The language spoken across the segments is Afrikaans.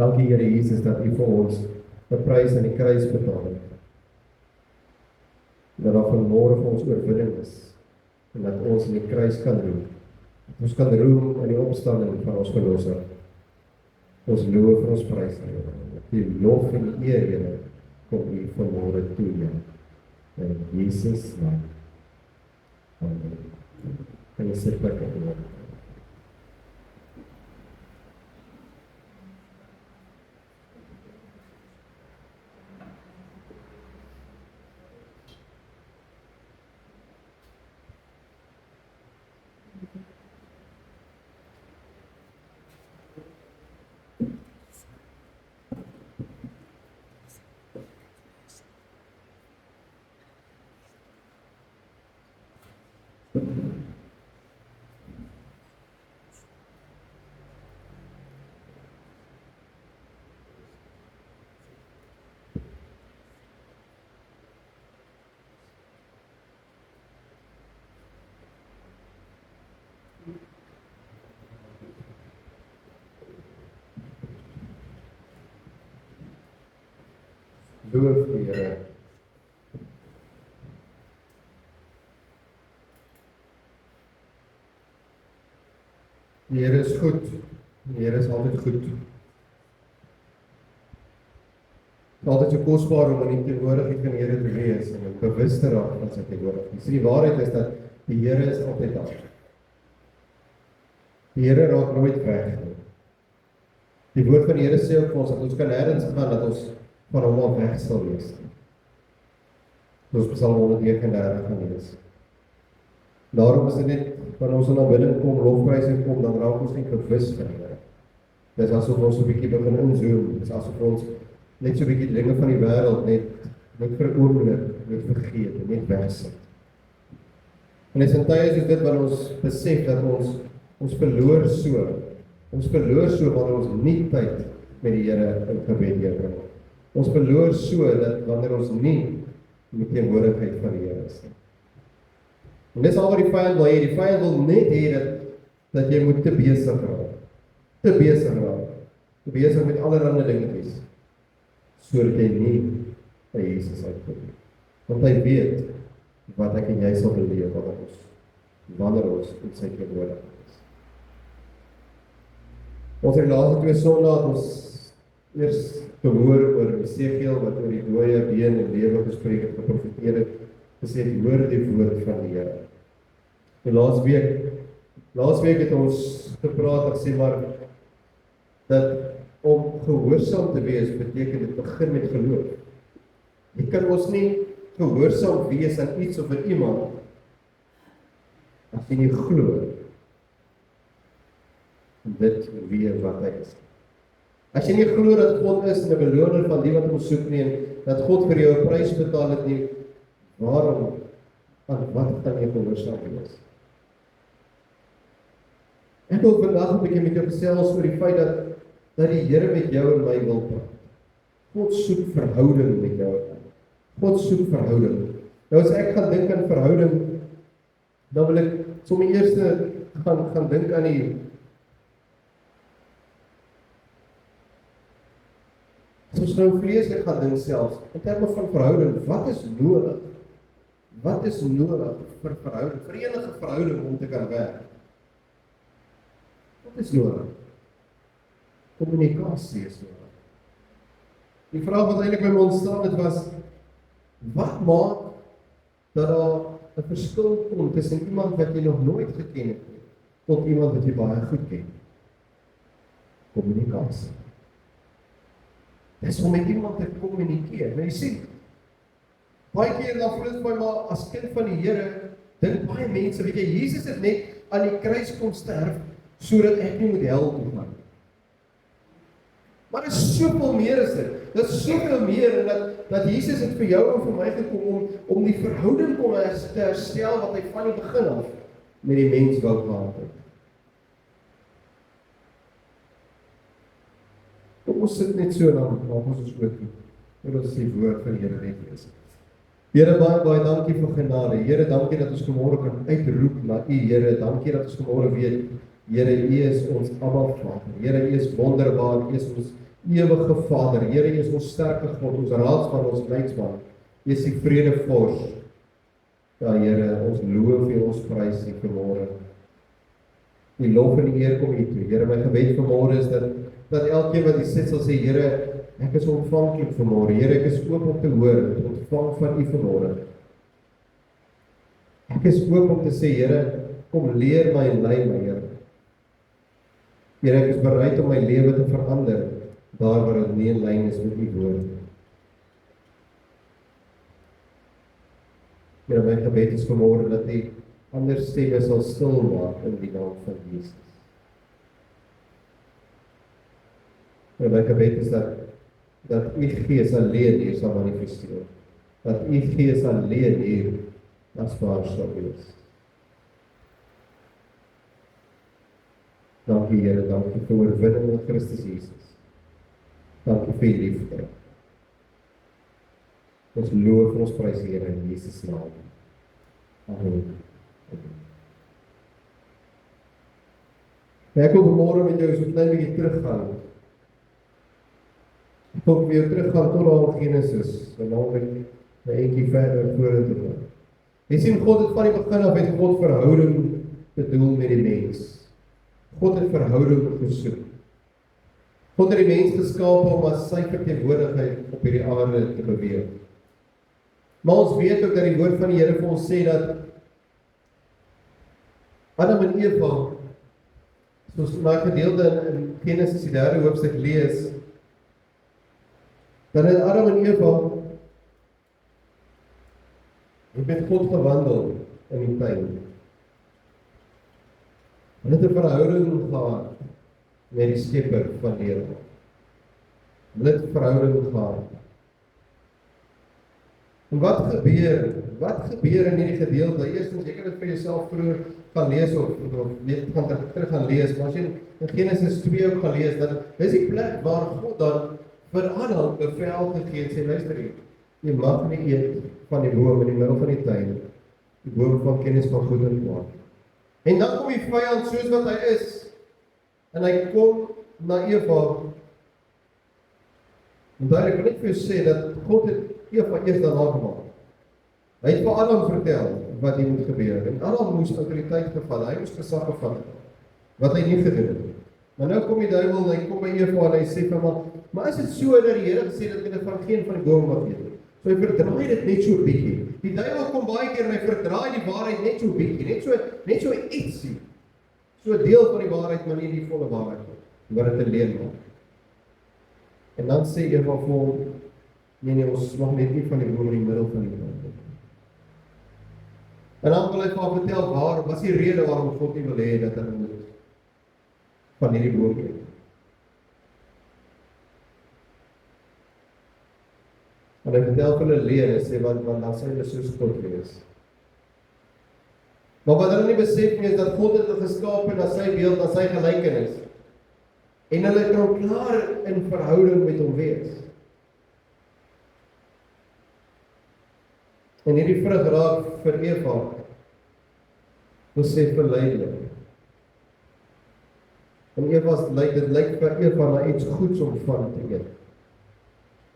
Dankie Here Jesus dat U vir ons 'n prys aan die kruis betaal het. Dat daar vanmôre vir ons oorwinning is en dat ons in die kruis kan roem. Ons kan roem in die opstanding van ons Verlosser. Ons loof en ons prys Here. Die lof en die eer Here kom U vanmôre toe Here. In Jesus naam. Amen. Kan jy sit plek opneem? Loof die Here. Die Here is goed. Die Here is altyd goed. Dit is altyd so kosbaar om in die teenwoordigheid van die Here te wees en bewus te raak van sy teenwoordigheid. Die waarheid is dat die Here is altyd daar. Die Here raak nooit weg nie. Die woord van die Here sê ook vir ons dat ons kan nêrens gaan dat ons van hom af weg sal wees. Ons Psalm 139 gaan lees. Daarom is dit net, wanneer ons na binne kom, lofprysing kom, dan raak ons nie bewus van die Here. Dit is asof ons 'n bietjie begin inzoom, dit is asof ons net so 'n bietjie dinge van die wêreld net vir 'n oomblik, net vergeet en net wegsit. En is in tye soos dit wanneer ons besef dat ons verloor so wanneer ons nie tyd met die Here in gebed deurbring. Ons verloor so dat wanneer ons nie met die teenwoordigheid van die Here is nie. En dis al wat die vyand wil hê. Die vyand wil net hê dat jy moet te besig raak. Te besig met allerlei dingetjies, sodat jy nie by Jesus uitkom nie. Want hy weet wat ek en jy sal beleef wanneer ons in sy teenwoordigheid is. Ons het die laaste 2 Sondae ons eers gehoor oor Esegiel wat oor die dooie been en lewe gespreek het, geprofeteer het, gesê hoor die woord van die Here. En laas week het ons gepraat en gesê maar dat om gehoorsaam te wees beteken dit begin met geloof. Jy kan ons nie gehoorsaam wees aan iets of aan iemand as jy nie glo dit wie wat hy is. As jy nie glo dat God is 'n beloner van die wat hom soek nie en dat God vir jou 'n prys betaal het nie, waarom aan wat kan jy gehoorsaam wees? Ek wil vandag 'n bietjie met jou gesels oor die feit dat die Here met jou en my wil praat. God soek verhouding met jou en my. God soek verhouding. Nou as ek gaan dink aan verhouding, dan wil ek sommer eers gaan dink aan die as ons nou vleeslik gaan dink selfs, in terme van verhouding, wat is nodig? Wat is nodig vir verhouding, vir enige verhouding om te kan werk? Wat is nodig? Kommunikasie is nodig. Die vraag wat eintlik by my ontstaan het was, wat maak dat daar 'n verskil kom tussen iemand wat jy nog nooit geken het nie, tot iemand wat jy baie goed ken? Kommunikasie. Dis om met iemand te kommunikeer. Nou jy sien, baie keer dan voel dit vir my maar as kind van die Here, dink baie mense, weet jy, Jesus het net aan die kruis kom sterf sodat ek nie moet hel toe gaan. Maar dit is soveel meer as dit. Dit is soveel meer en dat Jesus het vir jou en vir my gekom om die verhouding kom te herstel wat hy van die begin af met die mens wou gehad het. Ons sit net so dan, maak ons oop toe. En ons die woord van die Here net lees. Here, baie dankie vir genade. Here, dankie dat ons vanmôre kan uitroep na U, Here. Dankie dat ons vanmôre weet, Here, U is ons Abba Vader. Here, U is wonderbaar. U is ons ewige Vader, Here, U is ons sterke God, ons raadsman, ons leidsman, U is die vredevors. Ja, Here, ons loof U, ons prys U vanmôre. Die lof en die eer kom U toe. Here, my gebed vanmôre is dat elkeen wat hier sit sal sê, Here, ek is ontvanklik vanmôre. Here, ek is oop om te hoor, te ontvang van U vanmôre. Ek is oop om te sê, Here, kom leer my en lei my, Here. Here, ek is bereid om my lewe te verander, daar waar dit nie in lyn is met U woord. Here, my gebed is vanmôre dat U ander stemme sal stil maak in die naam van Jesus. Here, my gebed is dat U Gees alleen hier sal manifesteer. Dat U Gees alleen hier as waar sal wees. Dankie Here, dankie vir oorwinning in Christus Jesus. Dankie vir U liefde. Ons loof en ons prys Here in Jesus naam. Amen. Ek wil vanmôre met jou so 'n klein bietjie teruggaan. Ek wil weer teruggaan tot aan Genesis, en nou met 'n entjie verder vorentoe gaan. Jy sien, God het van die begin af het God verhouding bedoel met die mens. God het verhouding gesoek. God het die mens geskaap om as sy verteenwoordigheid op hierdie aarde te beweeg. Maar ons weet ook dat die woord van die Here vir ons sê dat Adam en Eva, soos my gedeelte in Genesis die 3de hoofstuk lees, dan het Adam en Eva met God gewandel in die tuin. Hulle het 'n verhouding gehad met die Skepper van die lewe. Hulle het 'n verhouding gehad. En wat gebeur in hierdie gedeelte? Eerstens, jy kan dit vir jouself vroeër gaan lees of net gaan terug gaan lees, maar as jy in Genesis 2 ook gaan lees, dan is die plek waar God dan vir Adam bevel gegee het, sê luister hier, jy mag nie eet van die boom in die middel van die tuin, die boom van kennis van goed en kwaad. En dan kom die vyand soos wat hy is, en hy kom na Eva. En daar ek wil net vir jou sê dat God het Eva eers daarna gemaak. Hy het vir Adam vertel wat hier moet gebeur. En Adam moes autoriteit gevat, hy moes gesag gevat, wat hy nie gedoen het. Maar nou kom die duiwel en hy kom by Eva en hy sê vir hom, maar is dit so dat die Here gesê dat jy van geen van die bome mag eet? So hy verdraai dit net so 'n bietjie. Die duiwel kom baie keer en hy verdraai die waarheid net so 'n bietjie, net so ietsie. So 'n deel van die waarheid, maar nie die volle waarheid nie, wat dit alleen maak. En dan sê Eva vir hom, nee, ons mag net nie van die boom in die middel van die tuin eet. En dan wil hy vir haar vertel waarom, wat is die rede waarom God nie wil hê dat hulle moet van hierdie boom eet. En hy vertel vir hulle leer en sê, want dan sê hulle soos God wees. Maar wat hulle nie besef nie is dat God het hulle geskaap na sy beeld, na sy gelykenis. En hulle kan klaar in verhouding met hom wees. En hierdie vrug raak vir Eva, ons sê verleidelik. En dit lyk vir Eva na iets goeds om van te eet.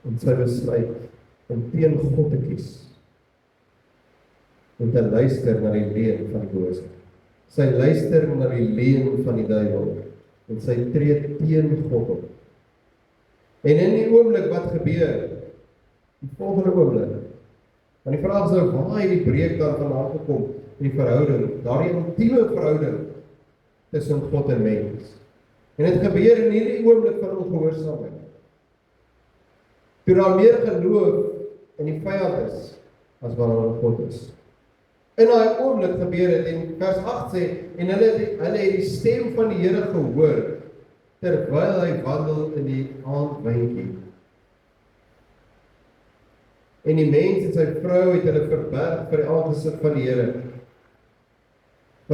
En sy besluit om teen God te kies. En te luister na die leuen van die bose. Sy luister na die leuen van die duiwel. En sy tree teen God op. En in die oomblik wat gebeur, die volgende oomblik, want die vraag is nou, waar het die breek dan vandaan gekom in die verhouding, daardie intieme verhouding tussen God en mens. En dit gebeur in hierdie oomblik van ongehoorsaamheid. Toe daar meer geloof in die vyand is, as wat daar in God is. In daai oomblik gebeur dit, en vers 8 sê, en hulle het die stem van die Here gehoor, terwyl hy wandel in die aandwyntjie. En die mens en sy vrou het hulle verberg vir die aangesig van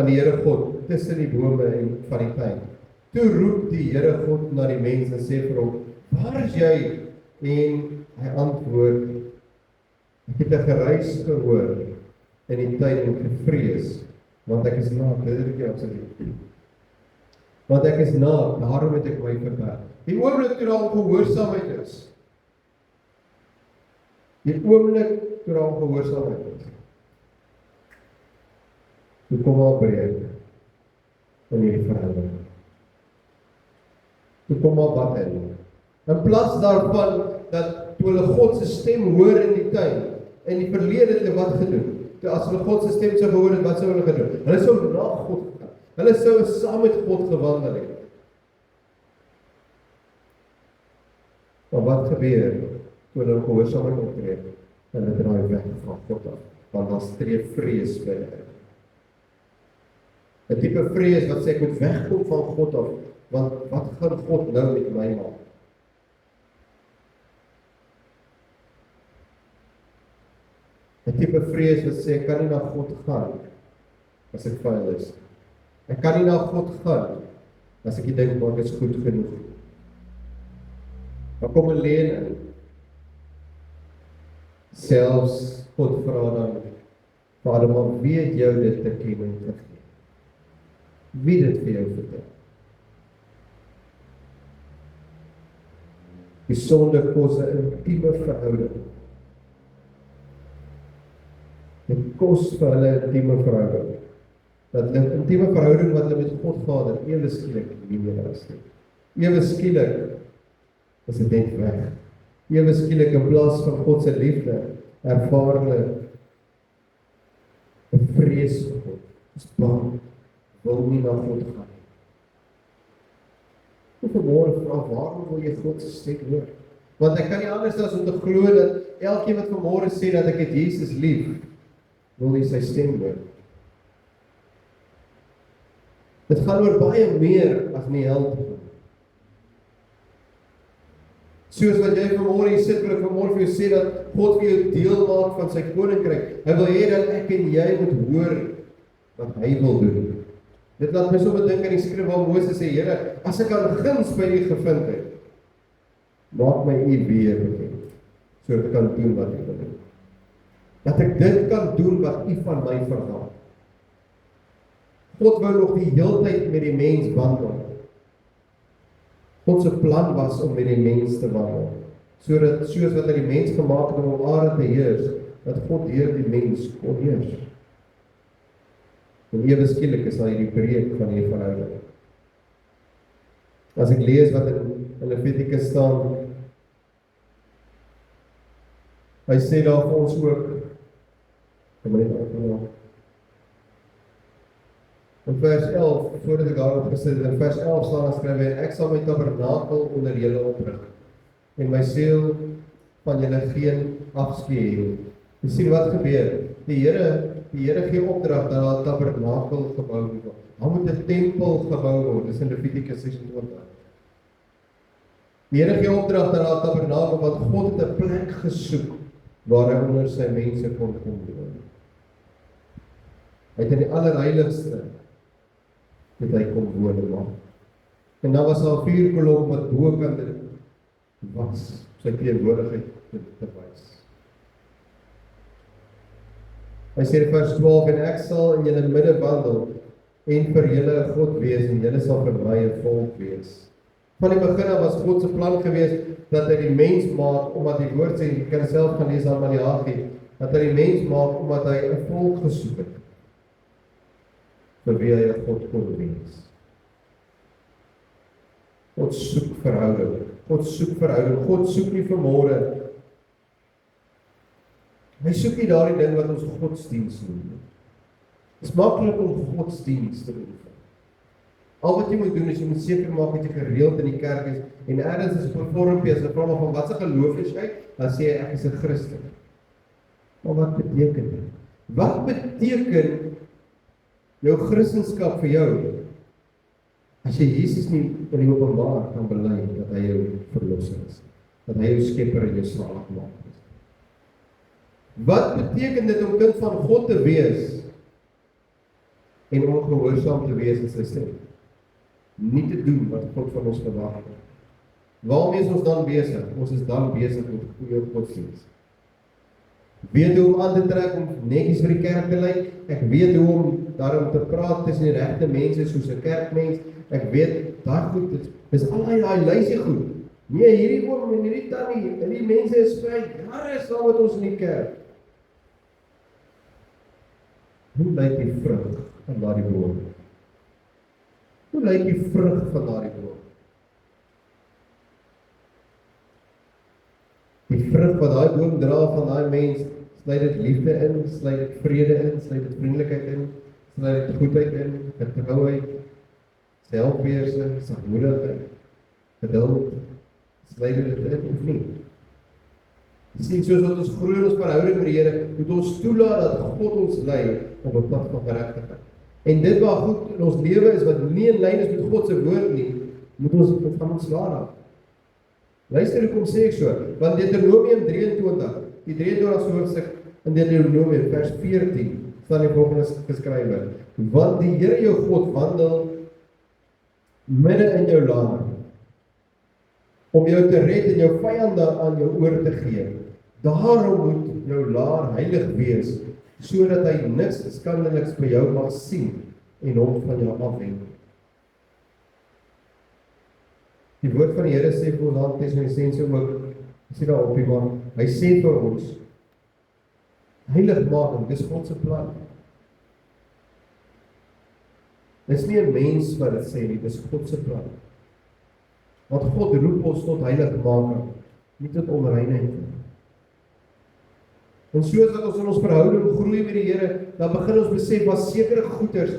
die Here God, tussen die bome en van die tuin. Toe roep die Here God na die mens en sê vir hom, waar is jy? En hy antwoord, ek het 'n geruis gehoor in die tuin en gevrees, want ek is naak, dit is absoluut. Want ek is naak, daarom het ek my verberg. Die oomblik toe daar ongehoorsaamheid is. Die oomblik toe daar ongehoorsaamheid is. Toe kom daar breek in hierdie verhouding. Toe kom daar wat in. In plaas daarvan dat toe hulle God se stem hoor in die tuin, in die verlede het hulle wat gedoen? As hulle God se stem sou gehoor het, wat sou hulle gedoen? Hulle sou na God gegaan. Hulle sou saam met God gewandel het. Maar wat gebeur toe hulle ongehoorsaamheid optree? Hulle draai weg van God af, want daar streef vrees binne. 'n tipe vrees wat sê ek moet wegkom van God af, want wat gaan God nou met my maak? 'n tipe vrees wat sê ek kan nie na God gaan as ek vuil is. Ek kan nie na God gaan as ek nie dink maar ek is goed genoeg. Daar kom 'n leuen in. Selfs God vra dan, Vader, maar wie het jou dit te ken en gegee? Wie dit vir jou vertel? Die sonde kos 'n intieme verhouding. Dit kos vir hulle 'n intieme verhouding. Dat 'n intieme verhouding wat hulle met God Vader ewe skielik nie meer is nie. Ewe skielik is dit net weg. Ewe skielik in plaas van God se liefde ervaar hulle 'n vrees vir God. Is bang, wil nie na God gaan nie. Hoe vanmôre vra, waarom wil jy God se stem hoor? Want ek kan nie anders as om te glo dat elkeen wat vanmôre sê dat ek het Jesus lief, wil nie sy stem hoor. Dit gaan oor baie meer as nie help. Soos wat jy vanmôre hier sit, wil ek vanmôre vir jou sê dat God vir jou deel maak van sy koninkryk. Hy wil hê dat ek en jy moet hoor wat hy wil doen. Dit laat my sommer dink aan die skrif waar Moses sê, Here, as ek aan guns by U gevind het, maak my U weer bekend, sodat ek kan doen wat U wil doen. Dat ek dit kan doen wat U van my verwag. God wou nog die heeltyd met die mens wandel. God se plan was om met die mens te wandel, soos wat hy die mens gemaak het om op aarde te heers, dat God deur die mens kon heers. En ewe skielik is daar hierdie breek van hierdie verhouding. As ek lees wat in Levitikus staan, hy sê daar vir ons ook, in vers 11, voordat ek daarop gesit het, in vers 11 staan geskrywe, en ek sal my tabernakel onder julle oprig, en my siel van julle geen afskeid hê. Jy sien wat gebeur, die Here gee opdrag dat daar 'n tabernakel gebou moet word. Daar moet 'n tempel gebou word, dis in Levitikus 26. Die Here gee opdrag dat daar 'n tabernakel, want God het 'n plek gesoek waar hy onder sy mense kon kom woon. Hy het in die allerheiligste het hy kom woon. En dan was daar 'n vuurkolom wat bokant dit was, sy teenwoordigheid te wys. Hy sê in vers 12, en ek sal in julle midde wandel, en vir julle 'n God wees, en julle sal vir my 'n volk wees. Van die begin af was God se plan gewees, dat hy die mens maak, omdat die woord sê, jy kan self gaan lees aan Maleagi, dat hy die mens maak, omdat hy 'n volk gesoek het, vir wie hy 'n God kon wees. God soek verhouding, God soek nie vanmôre. Hy soek nie daardie ding wat ons godsdiens noem. Dit is maklik om godsdiens te doen. Al wat jy moet doen is jy moet seker maak dat jy gereeld in die kerk is en ergens is 'n performpie as 'n vraag van wat se geloof is jy? Dan sê jy ek is 'n Christen. Maar wat beteken dit? Wat beteken jou Christendom vir jou as jy Jesus nie in die openbaar kan bely dat hy jou verlosser is, dat hy jou skepper en jou salig maak? Wat beteken dit om kind van God te wees en ongehoorsaam te wees aan sy stem? Nie te doen wat God van ons verwag het. Waarmee is ons dan besig? Ons is dan besig met goeie godsdienst. Weet hoe om aan te trek om netjies vir die kerk te lyk. Ek weet hoe om daarom te praat tussen die regte mense soos 'n kerkmens. Ek weet, daai goed is al daai lysie goed. Nee, hierdie oom en hierdie tannie, en die mense is vir jare saam met ons in die kerk. Hoe lyk die vrug van daardie boom? Hoe lyk die vrug van daardie boom? Die vrug wat daai boom dra van daai mens, sluit dit liefde in, sluit dit vrede in, sluit dit vriendelikheid in, sluit dit goedheid in, getrouheid, selfbeheersing, sagmoedigheid, geduld, sluit dit in of nie? Jy sien, soos wat ons groei in ons verhouding met die Here, moet ons toelaat dat God ons lei op 'n pad van geregtigheid. En dit wat goed in ons lewe is, wat nie in lyn is met God se woord nie, moet ons van ons laat. Luister hoekom sê ek so, want Deuteronomium 23, die 23ste hoofstuk in Deuteronomium, vers 14, staan die volgende geskrywe: Want die Here jou God wandel midde in jou land, om jou te red en jou vyande aan jou oor te gee. Daarom moet jou laar heilig wees, sodat hy niks skandeliks by jou mag sien en hom van jou afwend. Die woord van die Here sê vir ons aan Tessalonisense ook, sê daar op die man, hy sê vir ons, heiligmaking, dis God se plan. Dis nie 'n mens wat dit sê nie, dis God se plan. Want God roep ons tot heiligmaking, nie tot onreinheid. En soos dat ons in ons verhouding groei met die Here, dan begin ons besef wat sekere goeders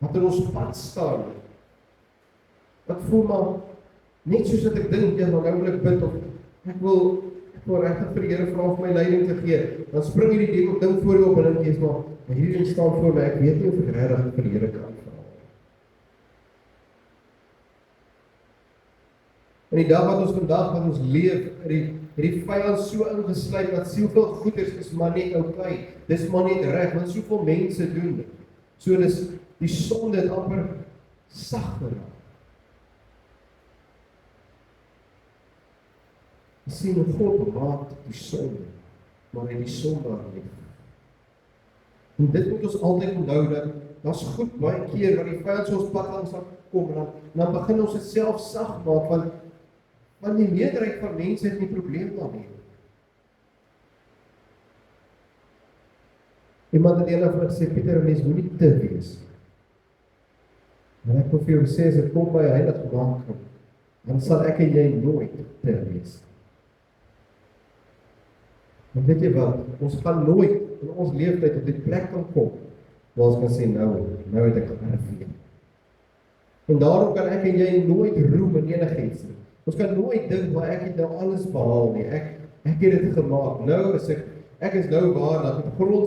wat in ons pad staan. Wat voel maar net soos dat ek dink, ja, maar nou wil ek bid of ek wil regtig vir die Here vra om my leiding te gee. Dan spring hierdie ding voor jou op en dink jy is maar hierdie ding staan voor my, ek weet nie of ek regtig vir die Here kan vra. In die dag wat ons leef, die vyand so ingesluit dat soveel goeders is maar net oukei. Dis maar net reg, want soveel mense doen dit. So dis die sonde het amper sag geraak. Jy sien, God maak die sonde, maar hy die sondaar nie. En dit moet ons altyd onthou dat daar's goed baie keer wat die vyand so ons pad langs kom en dan begin ons dit self sag maak want die meerderheid van mense het nie probleem daarmee. Iemand het eendag vir gesê, Pieter, mens moet nie te wees. Maar ek wil vir jou sê, as dit kom by heiligmaking, dan sal ek en jy nooit te wees. Want weet jy wat, ons gaan nooit in ons leeftyd op die plek kan kom, waar ons kan sê, nou het ek geërfeer. En daarom kan ek en jy nooit roem in enigiets nie. Ons kan nooit dink, maar ek het nou alles behaal nie, ek het dit gemaak, nou is ek is nou waardig, op grond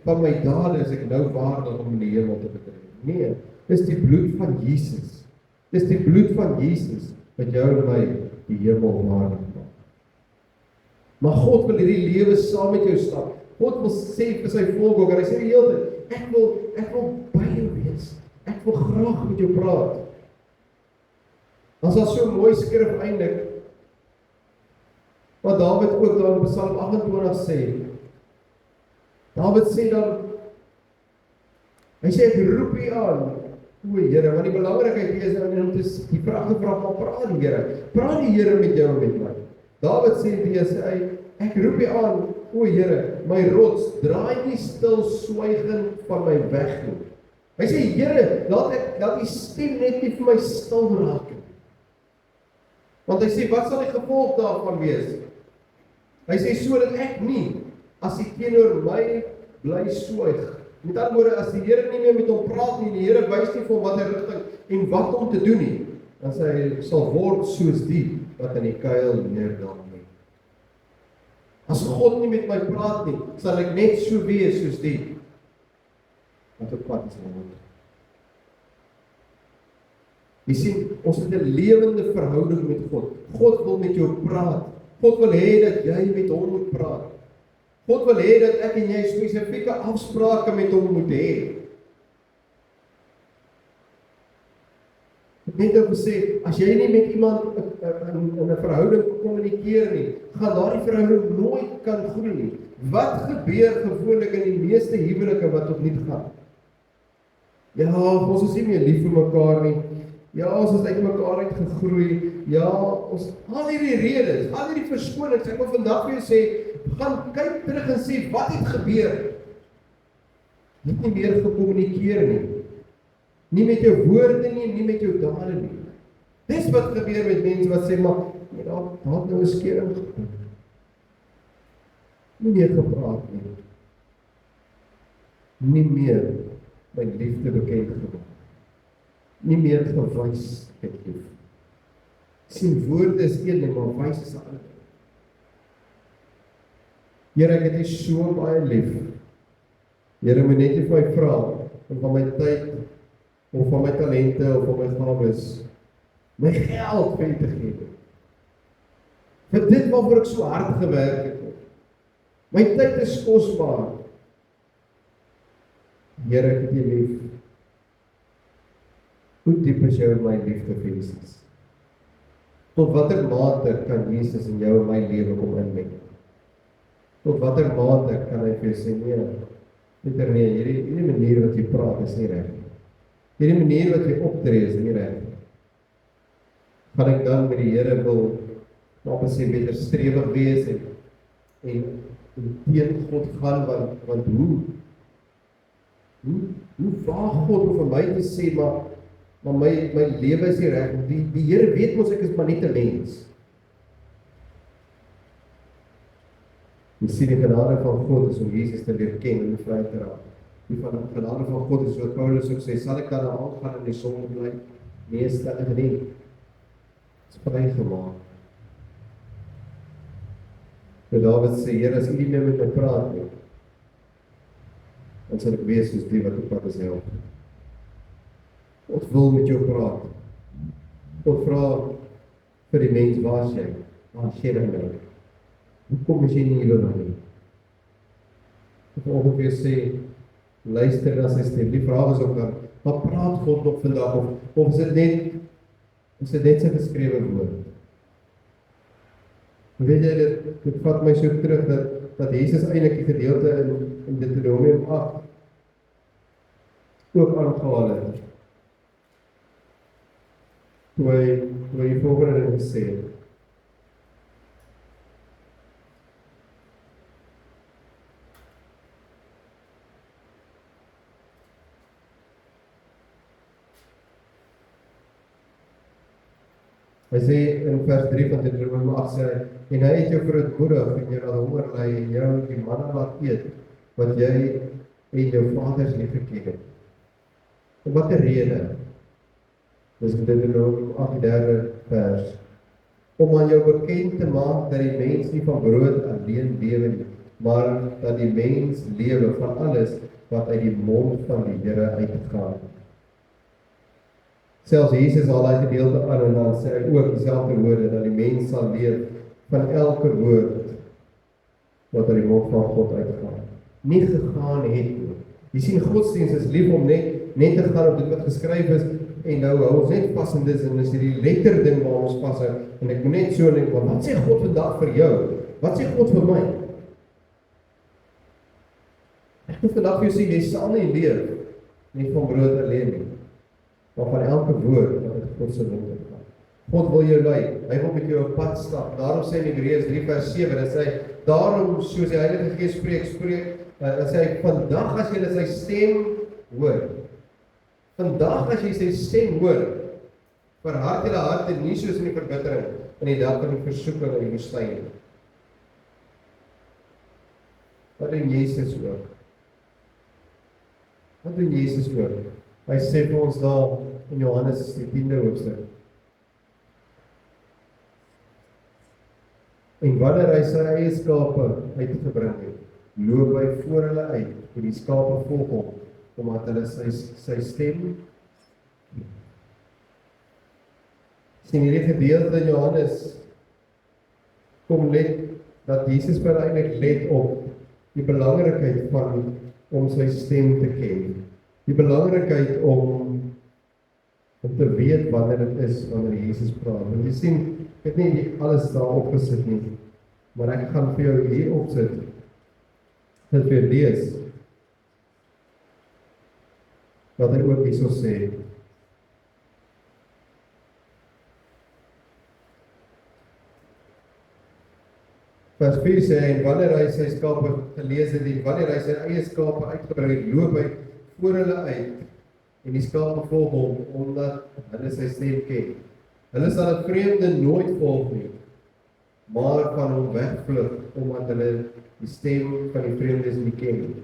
van my dade is ek nou waardig om in die hemel te betree. Nee, dis die bloed van Jesus, dis die bloed van Jesus, wat jou en my die hemel waardig maak. Maar God wil hierdie lewe saam met jou stap. God wil sê vir sy volk ook, en hy sê die hele tyd, ek wil by jou wees. Ek wil graag met jou praat. As daar so mooi skrif eindig, wat Dawid ook daar in Psalm 28 sê. Dawid sê dan, hy sê ek roep U aan, o Here, want die belangrikheid is om die vraag te vra, maar praat die Here. Praat die Here met jou en met my. Dawid sê, ek roep U aan, o Here, my rots, draai nie stil swygend van my weg nie. Hy sê, Here, laat die stem net nie vir my stil raak nie. Want hy sê, wat sal die gevolg daarvan wees? Hy sê, sodat ek nie, as hy teenoor my bly swyg. Met ander woorde, as die Here nie meer met hom praat nie, die Here wys nie vir hom wat hy rigting en wat om te doen nie, dan sê hy, sal word soos die wat in die kuil neerdal nie. As God nie met my praat nie, sal ek net so wees soos die wat op pad is word. Jy sien, ons het 'n lewende verhouding met God. God wil met jou praat. God wil hê dat jy met hom moet praat. God wil hê dat ek en jy spesifieke afsprake met hom moet hê. Ek het net nou gesê, as jy nie met iemand in 'n verhouding kommunikeer nie, gaan daardie verhouding nooit kan groei nie. Wat gebeur gewoonlik in die meeste huwelike wat tot niet gaan? Ja, ons is nie meer lief vir mekaar nie. Ja, ons is uit mekaar uit gegroei. Ja, ons al hierdie redes, al hierdie verskonings. Ek wil vandag vir jou sê, gaan kyk terug en sê wat het gebeur. Jy het nie meer gekommunikeer nie. Nie met jou woorde nie, nie met jou dade nie. Dis wat gebeur met mense wat sê maar ja, daar het nou 'n skering gekom. Nie meer gepraat nie. Nie meer my liefde bekend gemaak. Nie meer gewys met lief. Sien, woorde is een ding, maar wys is 'n ander ding. Here, ek het U so baie lief. Here, moet net nie vir my vra om van my tyd of van my talente of van my gawes my geld vir U te gee. Vir dit waarvoor ek so hard gewerk het. My tyd is kosbaar. Here, ek het U lief. Hoe diep is jou en my liefde vir Jesus? Tot watter mate kan Jesus in jou en my lewe kom inmeng? Tot watter mate kan hy vir jou sê, nee, hierdie manier wat jy praat is nie reg nie. Hierdie manier wat jy optree is nie reg nie. Gaan ek dan met die Here wil, maar sê beter strewig wees en teen God gaan, want hoe vaag God om vir my te sê, maar my lewe is nie reg. Die Here weet mos ek is maar net 'n mens. Jy sien die genade van God is om Jesus te leer ken en vry te raak. Die genade van God is wat Paulus ook sê, sal ek dan aangaan in die sonde bly? Nee, stel ek nie. Dit is vrygemaak. Maar Dawid sê, Here, as U nie meer met my praat nie, dan sal ek wees soos die wat op pad is help. God wil met jou praat. God vra vir die mens, waar is jy? Waar is jy nou? Hoekom is jy nie hier nou nie? Of ongeveer sê, luister na sy stem. Die vraag is ook dan, wat praat God nog vandag? Of is dit net sy geskrewe woord? Weet jy, dit vat my so terug, dat Jesus eintlik die gedeelte in Deuteronomium 8 ook aangehaal het. Toe hy volgende ding gesê het. Hy sê in vers 3 van Deuteronomium 8 sê hy, en hy het jou verootmoedig en jou laat honger ly en jou die manna laat eet, wat jy en jou vaders nie geken het. Om wat 'n rede? Dis in Deuteronomium 8 derde vers. Om aan jou bekend te maak dat die mens nie van brood alleen lewe nie, maar dat die mens lewe van alles wat uit die mond van die Here uitgaan. Selfs Jesus haal hy gedeelte aan en dan sê hy ook dieselfde woorde, dat die mens sal leef van elke woord wat uit die mond van God uitgaan. Nie gegaan het nie. Jy sien, godsdienst is lief om net te gaan op dit wat geskryf is, en nou hou ons net vas in dit, en is die letter ding waar ons vas hou, en ek moet net so denk, maar wat sê God vandag vir jou? Wat sê God vir my? Ek moet vandag vir jou sê, jy sal nie leef, nie van brood alleen nie, maar van elke woord wat uit God se mond uitgaan. God wil jou lei, hy wil met jou op pad stap. Daarom sê in Hebreërs 3 vers 7, dat sê, daarom soos die Heilige Gees spreek, dat sê hy, vandag as jy sy stem hoor, vandag as jy sy stem hoor, verhard julle harte nie soos in die verbittering, in die dag van die versoeking in die woestyn. Wat doen Jesus ook? Wat doen Jesus ook? Hy sê vir ons daar in Johannes die 10de hoofstuk. En wanneer hy sy eie skape uitgebring het, loop hy voor hulle uit, en die skape volg hom, omdat hulle sy stem sien hierdie gedeelte in Johannes kom net dat Jesus eintlik let op die belangrikheid van om sy stem te ken. Die belangrikheid om te weet wanneer dit is wanneer Jesus praat. Want jy sien, ek het nie alles daar opgesit nie, maar ek gaan vir jou hier opsit, dit vir lees. wat hy ook hierso sê. Vers 4 sê hy, en wanneer hy sy skape gelees het, en wanneer hy sy eie skape uitgebring het, loop hy voor hulle uit, en die skape volg hom, omdat hulle sy stem ken. Hulle sal 'n vreemde nooit volg nie, maar van hom wegvlug, omdat hulle die stem van die vreemdes nie ken nie.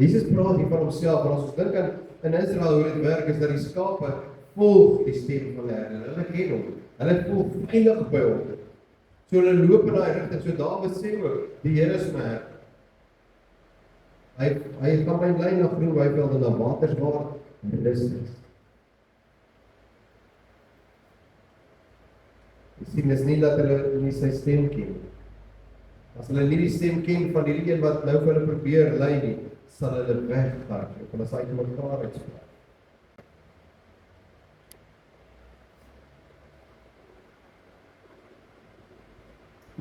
Jesus praat hier van homself, en as ons dink aan in Israel hoe dit werk, is dat die skape volg die stem van die herder. Hulle ken hom, hulle volg veilig by hom. So hulle loop in daai rigting, so Dawid sê ook, die Here is my herder. Hy gaan my lei na groen weivelde, na waters waar rus is. Jy sien, dis nie dat hulle nie sy stem ken. As hulle nie die stem ken van die een wat nou vir hulle probeer lei nie, sal hulle weggaan, en hulle sal uit mekaar uitspraak.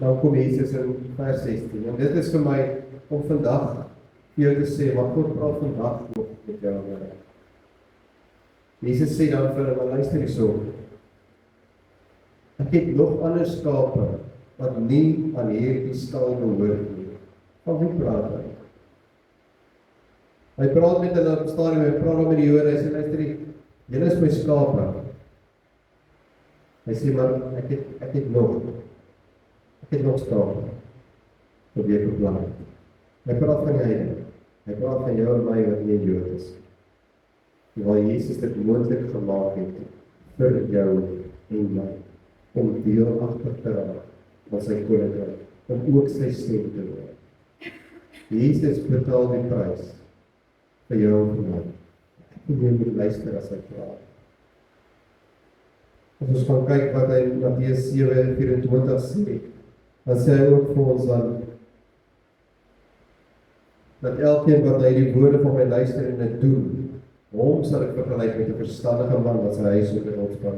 Nou kom Jesus in vers 16, en dit is vir my om vandag vir jou te sê, wat God praat vandag nog met jou en my. Jesus sê dan vir hulle, luister hierso, ek het nog ander skape, wat nie aan hierdie stal behoort nie. Van wie praat hy? Hy praat met hulle op stadium, hy praat met die Jode, hy sê, luister, julle is my skape. Hy sê, maar ek het nog skape, wat jy beplan het. Hy praat van die heidene, hy praat van jou en my, wat nie Jood is. Waar Jesus dit moontlik gemaak het, vir jou en my, om deelagtig te raak, van sy koninkryk, om ook sy stem te hoor. Jesus betaal die prys, vir jou en vir my. En jy moet luister as hy praat. As ons gaan kyk wat hy in Matteus 7:24 sê, dan sê hy ook vir ons dan, dat elkeen wat na die woorde van my luister en dit doen, hom sal ek vergelyk met 'n verstandige man wat sy huis op die rots bou.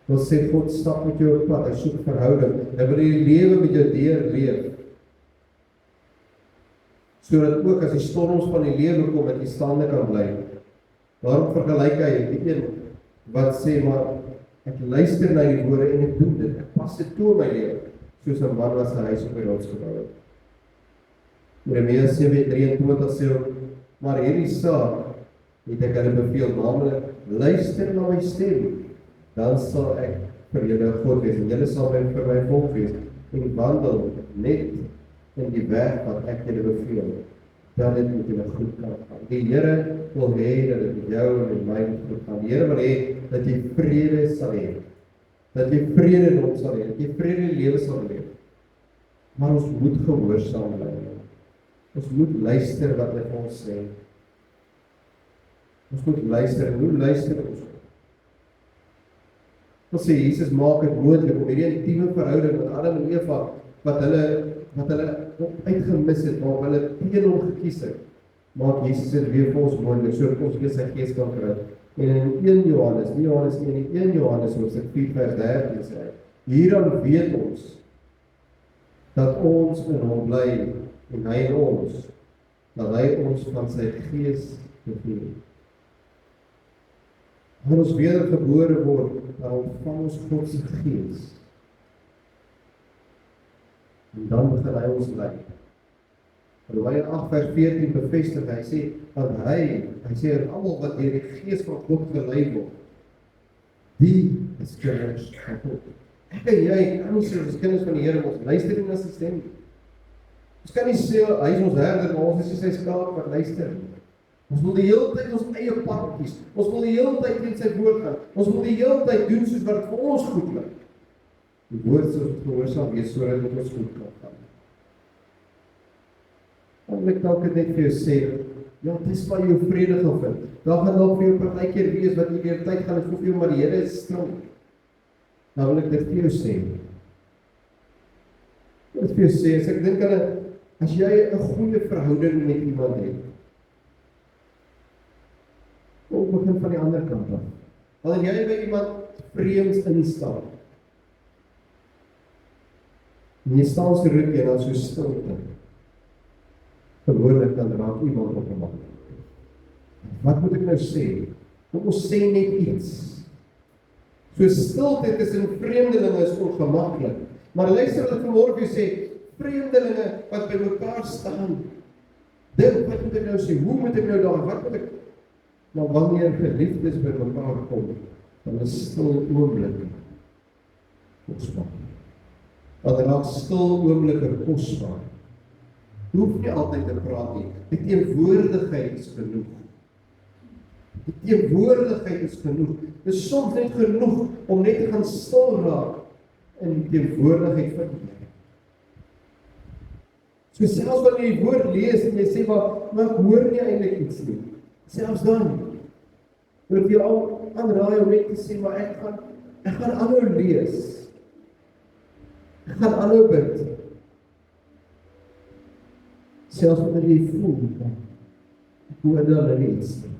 Wil sê God stap met jou op pad, hy soek verhouding, hy wil die lewe met jou deurleef, sodat ook as die storms van die lewe kom, dat jy staande kan bly. Daarom vergelyk hy die een wat sê, maar ek luister na die woorde en ek doen dit, ek pas dit toe in my lewe, soos 'n man wat sy huis op die rots gebou het. Jeremia 7:23 sê ook, maar hierdie saak het ek hulle beveel, naamlik, luister na my stem, dan sal ek vir julle God wees, en julle sal vir my volk wees, en wandel net in die weg wat ek julle beveel, dan dit met julle goed kan gaan. Die Here wil hê dat dit met jou en met my goed gaan. Die Here wil hê dat jy vrede sal hê, dat jy vrede in hom sal hê, dat jy vrede in die lewe sal leef. Maar ons moet gehoorsaam bly. Ons moet luister wat hy vir ons sê. Ons moet luister, en hoe luister ons? Ons sê, Jesus maak dit moontlik om hierdie intieme verhouding met Adam en Eva, wat hulle uitgemis het, maar hulle teen hom gekies het, maak Jesus dit weer vir ons moontlik, sodat ons weer sy gees kan kry. En in 1 Johannes, nie Johannes nie, in 1 Johannes hoofstuk 4 vers 13 sê hy, hieraan weet ons, dat ons in hom bly, en hy in ons, dat hy ons van sy gees gegee. Wanneer ons wedergebore word, dan ontvang ons God se gees. En dan begin hy ons lei. Romeine 8 vers 14 bevestig, hy sê, dat hy sê, en almal wat deur die gees van God gelei word, die is kinders van God. Ek en jy, kan nie sê, ons kinders van die Here, ons luister nie na sy stem. Ons kan nie sê, hy is ons herder, maar ons is sy skaap wat luister nie. Ons wil die hele tyd ons eie pad kies. Ons wil die hele tyd in sy woord gaan. Ons wil die hele tyd doen soos wat vir ons goed lyk. Die woord sal gehoorsaam wees sodat dit ons goed kan gaan. Dan wil ek dalk net vir jou sê, ja, dis waar jy jou vrede gaan vind. Daar gaan dalk vir jou partykeer wees wat jy deur tyd gaan en vir jou, maar die Here is strong. Dan wil ek dit vir jou sê. Ek wil vir jou sê, as ek dink aan, as jy 'n goeie verhouding met iemand het, ook begin van die ander kant af. Wanneer jy by iemand vreemds instap, en jy staan so ruk en dan so stilte, gewoonlik dan raak iemand op 'n mat. Wat moet ek nou sê? Kom ons sê net iets. So stilte tussen vreemdelinge is ongemaklik. Maar luister wat ek vanmôre vir jou sê, vreemdelinge wat by mekaar staan, dink, wat moet ek nou sê? Hoe moet ek nou daar? Wat moet ek? Maar wanneer geliefdes by mekaar kom, dan is stil oomblik kosbaar. Dan raak stil oomblikke kosbaar. Jy hoef nie altyd te praat nie. Die teenwoordigheid is genoeg. Die teenwoordigheid is genoeg. Dit is soms net genoeg om net te gaan stil raak in die teenwoordigheid van die Here. So selfs wanneer jy die woord lees en jy sê, maar ek hoor nie eintlik iets nie. Selfs dan, wil ek jou al aanraai om net te sê, maar ek gaan aanhou lees. Ek gaan aanhou bid. Selfs wanneer jy voel, ek hoor dan niets nie.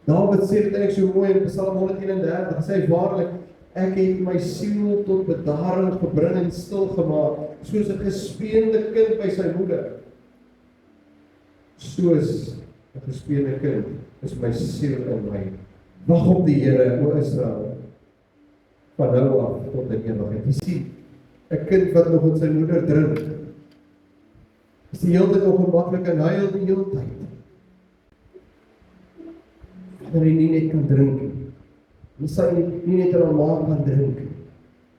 Dawid sê dit eintlik so mooi in Psalm 131, hy sê waarlik, ek het my siel tot bedaring gebring en stil gemaak, soos 'n gespeende kind by sy moeder. Soos 'n gespeende kind is my siel in my. Wag op die Here, o Israel, van nou af tot in ewigheid. Jy sien, 'n kind wat nog in sy moeder drink, is die hele tyd ongemaklik en huil die hele tyd. Dat hy nie net kan drink nie. Hy sal nie net in hom maag kan drink.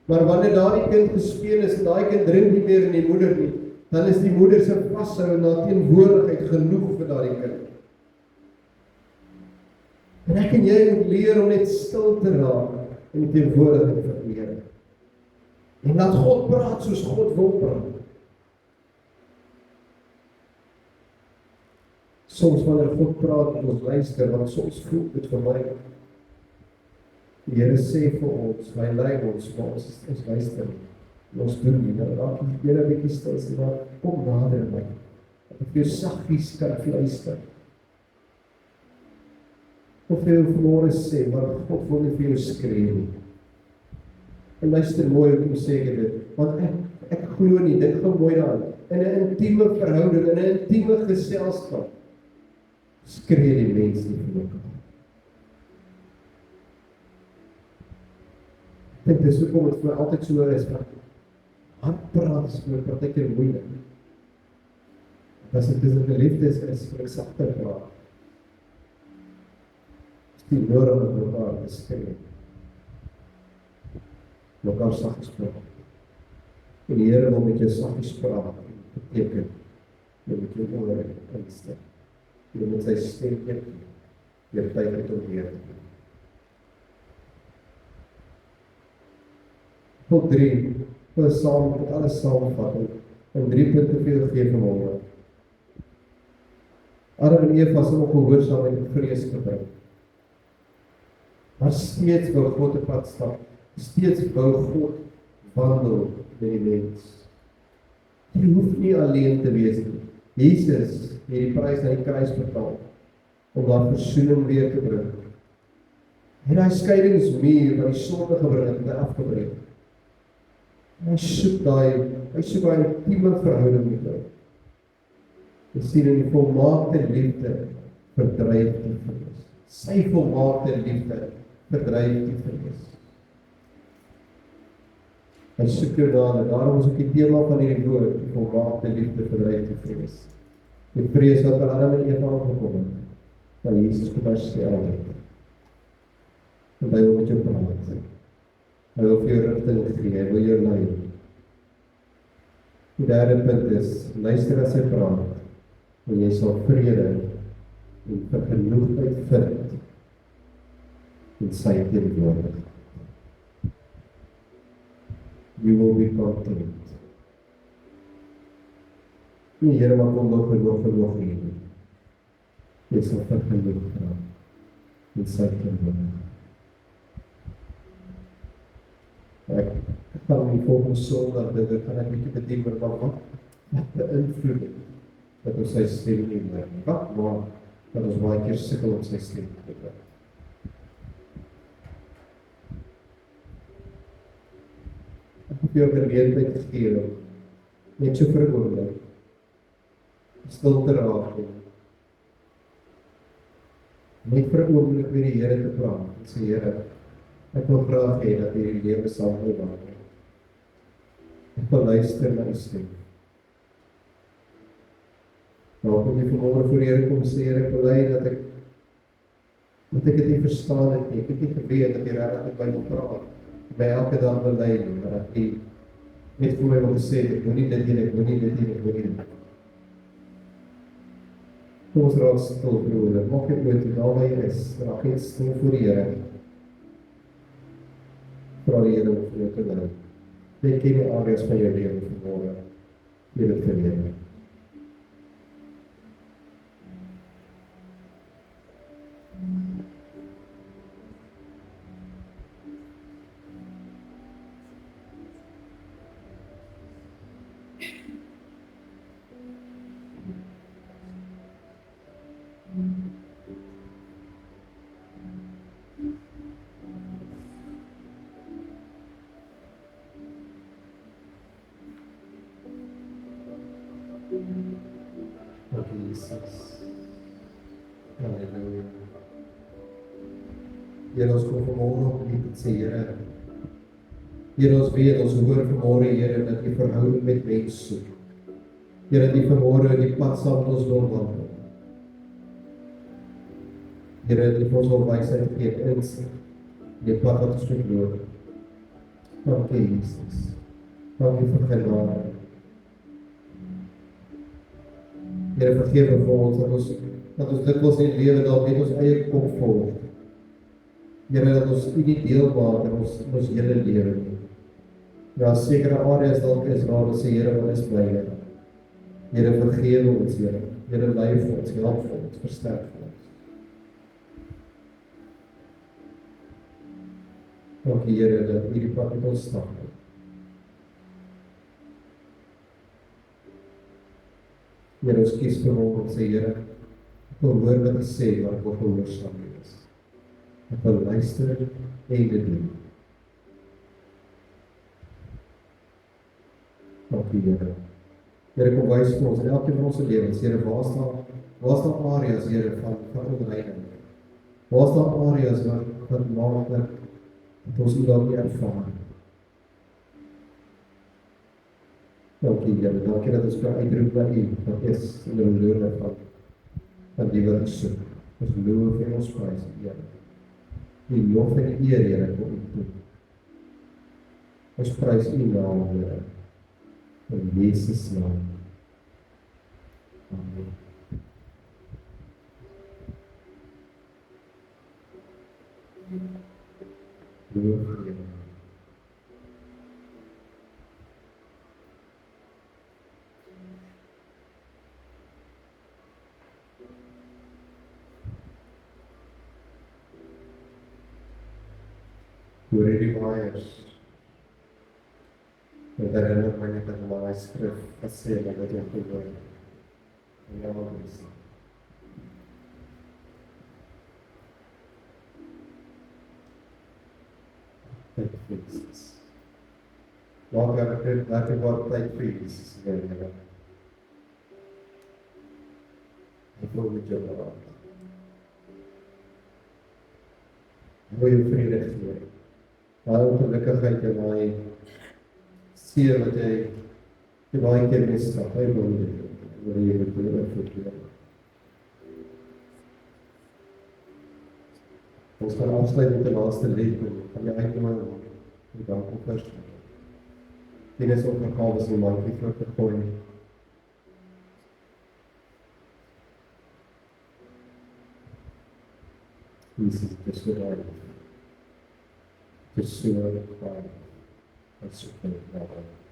Maar wanneer daardie kind gespeen is en daai kind drink nie meer in die moeder nie, dan is die moeder se vashou na teenwoordigheid genoeg vir daardie kind. En ek en jy moet leer om net stil te raak in die teenwoordigheid van die Here. En laat God praat soos God wil praat. Soms wanneer God praat, moet ons luister, want soms voel dit vir my. Die Here sê vir ons, hy lei ons, maar ons luister nie. Ons doen nie, dan raak die Here 'n bietjie stil, sê maar, kom nader my. Dat ek vir jou saggies kan luister. Of jy vanmôre sê, maar God wil nie vir jou skree nie. En luister mooi hoe sê ek dit, want ek glo nie, dit gaan mooi aan. In 'n intieme verhouding, in 'n intieme geselskap, skree die mens nie vir mekaar. Ek dink dis hoekom dit vir my altyd so is, want handpraat is vir my partykeer moeilik. As dit tussen geliefdes is, vir ek sagter praat. Is nie nodig om mekaar te skree. Mekaar saggies praat. En die Here wil met jou saggies praat, beteken, jy moet jou ore instel. Jy moet sy stem eet, jy tyd het om weer te doen. Tot 3, wil alles saamvat en 3 punte vir jou gee vanmôre. Adam en Eva se ongehoorsaamheid en vrees gebring. Maar steeds wou God 'n pad stap. Steeds wou God wandel met die mens. Jy hoef nie alleen te wees nie. Jesus het die prys aan die kruis betaal om daar versoening weer te bring. En daai skeidingsmuur wat die sonde gebring het, het afgebreek. Hy soek daai intieme verhouding met jou. Jy sien in die volmaakte liefde verdryf die vrees. Sy volmaakte liefde verdryf die vrees. Hy soek jou daarna, daarom is ook die tema van hierdie woord, die volmaakte liefde verdryf die vrees. Die vrees wat by Adam en Eva opgekom het, maar Jesus kom herstel het. En hy wil met jou praat. Hy wil vir jou rigting gee, hy wil jou lei. Die derde punt is, luister as hy praat, en jy sal vrede en vergenoegdheid vind in sy teenwoordigheid. You will be content. Die Here maak hom nog nie. Jy sal vergenoeg raak in sy teenwoordigheid. Ek gaan die volgende Sondag, dit gaan ek bietjie bedien, maar wat beïnvloed het, dat ons sy stem nie hoor. Wat maak, dat ons baie keer sukkel om sy stem te hoor. Ek het jou geleentheid gegee, net so vir 'n oomblik, stil te raak Net vir 'n oomblik met die Here te praat. En sê Here, ek wil graag hê dat hierdie lewe saam met my wandel. Ek wil luister na u stem. Nou moet jy vanmôre voor die Here kom sê, Here, ek bely dat ek dit nie verstaan het nie. Ek het nie geweet dat jy regtig met my wil praat. By elke dag wil lei nie, maar dat jy net vir my wil sê, ek moet nie dit doen, ek moet nie dit doen, ek moet nie dit doen. Kom ons raak stil, broer. Maak jy ooit daar waar jy is, raak jy stil voor die Here. Vra die Here om vir jou te lei. Jy ken die areas van jou lewe vanmôre. Jy dit verleer. Dankie Jesus. Halleluja. Here, ons kom vanmôre op U te sê, Here. Here, ons weet, ons hoor vanmôre, Here, dat U verhouding met mens soek. Here, dat U vanmôre die pad saam met ons wil wandel. Here, dat U vir ons wil wysheid gee, insig, die pad wat ons moet loop. Dankie Jesus. Dankie vir genade. Here, vergewe vir ons dat ons dikwels in die lewe dalk net ons eie kop volg. Here, dat ons U nie deel maak in ons hele lewe nie. Ja, sekere areas dalk is waar ons sê, Here, wat is bly. Here, vergewe ons, Here. Here, lei vir ons, help vir ons, versterk vir ons. Dankie, Here, dat U die pad met ons stap. Here, ons kies vir ons en sê, Here, ek wil hoor wat U sê, maar ek wil gehoorsaam wees. Ek wil luister en dit doen. Dankie, Here. Here, kom wys vir ons in elkeen van ons lewens, Here, waar is daar areas, Here, van onreinheid? Waar is daar areas wat maak dat ons U dalk nie ervaar? Dankie, Here, dankie dat ons kan uitroep na U, wat is in die loone van die wat ons soek. Ons loof en ons prys, Here. Die lof en die eer, Here, kom U toe. Ons prys U naam, Here. In Jesus naam. Amen. Loof Here. Hoor hierdie waaiers. Dit herinner my net aan my skrif gesê dat jy gehoor het. Ja, dis. Thank you, Jesus. Laat ek word tyd vir Jesus weer. Ek wil met jou praat. Mooi vrede gee. Daai ongelukkigheid en daai seer wat jy baie keer misstap, hy wil jy met jou verkeer. Ons gaan afsluit met die laaste lied van die uitnooi die dankoffers. Dit is ook 'n kans om my vir te gooi. Jesus, dis wat hy is. Dis so kwaad. That's okay.